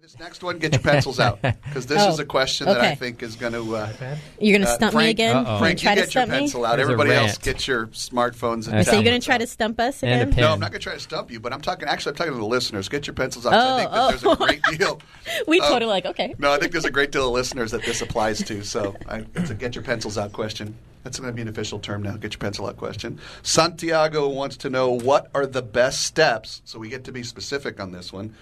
This next one, get your pencils out, because this is a question that I think is going to... You're going to stump me again? Frank, you get your pencil out. There's Everybody else, get your smartphones and So you're going to try to stump us again? No, I'm not going to try to stump you, but I'm talking to the listeners. Get your pencils out. I think that there's a great deal. We totally okay. No, I think there's a great deal of listeners that this applies to, so it's a get your pencils out question. That's going to be an official term now, get your pencil out question. Santiago wants to know what are the best steps, so we get to be specific on this one,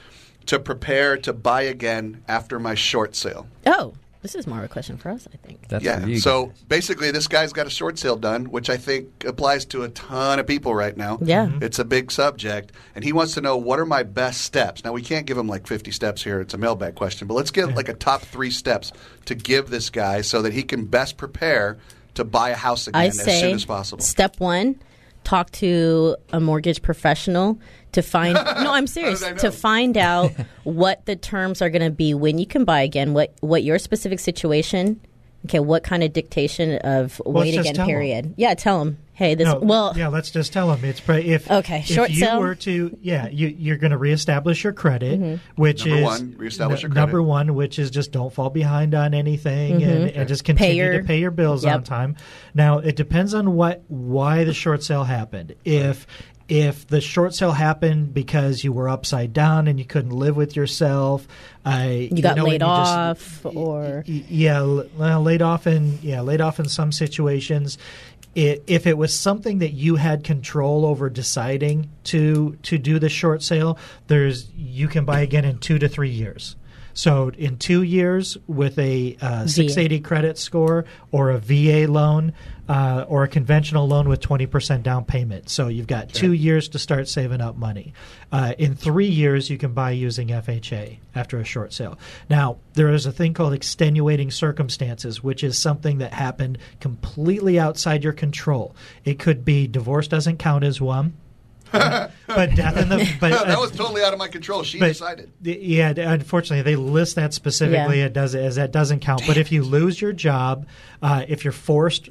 to prepare to buy again after my short sale. Oh, this is more of a question for us, I think. That's so basically this guy's got a short sale done, which I think applies to a ton of people right now. Yeah. It's a big subject, and he wants to know what are my best steps. Now, we can't give him like 50 steps here. It's a mailbag question, but let's get like a top 3 steps to give this guy so that he can best prepare to buy a house again as soon as possible. Step 1, talk to a mortgage professional to find no, I'm serious, to find out what the terms are going to be when you can buy again, what your specific situation, okay, what kind of dictation of wait again period. Yeah, tell them. Hey, this let's just tell them it's short if you sale. were to you're going to reestablish your credit, which reestablish your credit. Number 1, which is just don't fall behind on anything and just continue to pay your bills on time. Now it depends on why the short sale happened. If the short sale happened because you were upside down and you couldn't live with yourself, you got laid off, laid off in some situations. If it was something that you had control over deciding to do the short sale, you can buy again in 2 to 3 years. So in 2 years with a 680 credit score or a VA loan or a conventional loan with 20% down payment. So you've got 2 years to start saving up money. In 3 years, you can buy using FHA after a short sale. Now, there is a thing called extenuating circumstances, which is something that happened completely outside your control. It could be divorce doesn't count as one. But death in the that was totally out of my control. She decided. Yeah, unfortunately, they list that specifically. It does as that doesn't count. But if you lose your job, if you're forced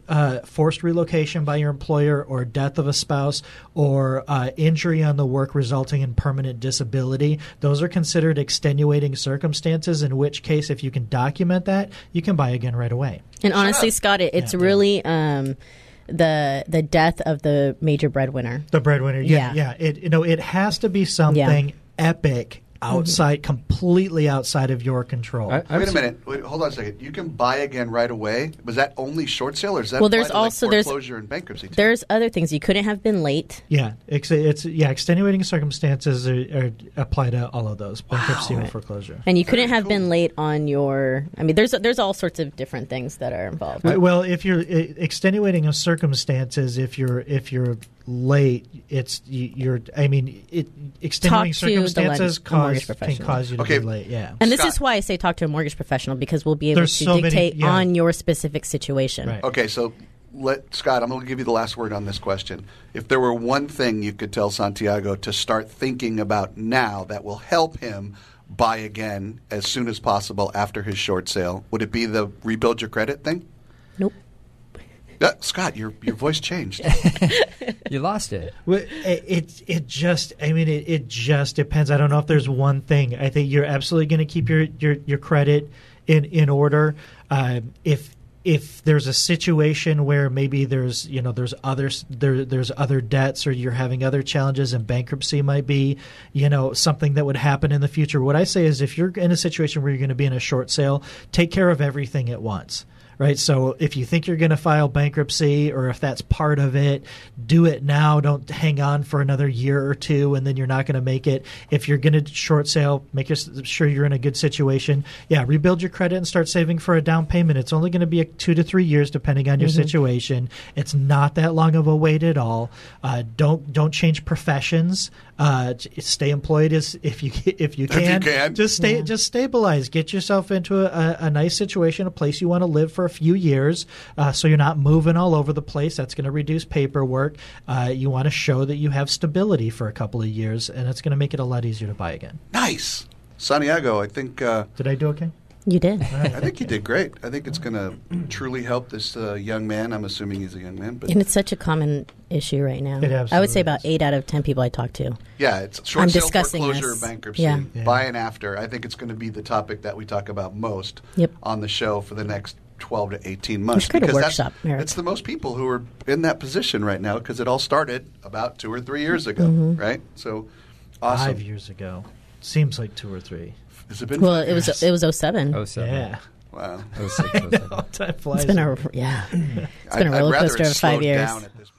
relocation by your employer, or death of a spouse, or injury on the work resulting in permanent disability, those are considered extenuating circumstances. In which case, if you can document that, you can buy again right away. And honestly, Scott, it's really. The death of the major breadwinner. The breadwinner, yeah. It has to be something epic completely outside of your control. Wait a minute. Hold on a second. You can buy again right away. Was that only short sale, or is that there's also foreclosure and bankruptcy too? There's other things. You couldn't have been late. Yeah, extenuating circumstances apply to all of those, bankruptcy or foreclosure. And you couldn't have been late on your. I mean, there's all sorts of different things that are involved. Well, if you're extenuating of circumstances, if you're late, extenuating circumstances can cause you to be late. Yeah, and this is why I say talk to a mortgage professional, because we'll be able to dictate on your specific situation. Right. Okay, so Scott, I'm going to give you the last word on this question. If there were one thing you could tell Santiago to start thinking about now that will help him buy again as soon as possible after his short sale, would it be the rebuild your credit thing? Nope. Scott, your voice changed. You lost it. Well, it just depends. I don't know if there's one thing. I think you're absolutely going to keep your credit in order. If there's a situation where maybe there's other debts, or you're having other challenges, and bankruptcy might be something that would happen in the future. What I say is, if you're in a situation where you're going to be in a short sale, take care of everything at once. Right, so if you think you're going to file bankruptcy, or if that's part of it, do it now. Don't hang on for another year or two, and then you're not going to make it. If you're going to short sale, make sure you're in a good situation. Yeah, rebuild your credit and start saving for a down payment. It's only going to be 2 to 3 years, depending on your situation. It's not that long of a wait at all. Don't change professions. Stay employed if you can. Just stabilize. Get yourself into a nice situation, a place you want to live for a few years, so you're not moving all over the place. That's going to reduce paperwork. You want to show that you have stability for a couple of years, and it's going to make it a lot easier to buy again. Nice. Santiago, I think... Did I do okay? You did. I think you did great. I think it's going to truly help this young man. I'm assuming he's a young man. But And it's such a common issue right now. It absolutely I would say about is. 8 out of 10 people I talk to. yeah, it's short I'm sale discussing foreclosure, this. bankruptcy, Yeah. buy and after. I think it's going to be the topic that we talk about most Yep. on the show for the next 12 to 18 months. should create a because workshop, Eric. it's the most people who are in that position right now because it all started about 2 or 3 years ago, Mm-hmm. right? So awesome. 5 years ago. Seems like 2 or 3. Has it been Well, 5 it years? was 07. Oh, seven. Yeah. Wow. Oh, 06, 07. Time flies. It's been a it's been a I'd roller rather coaster it of 5 slowed years. down at this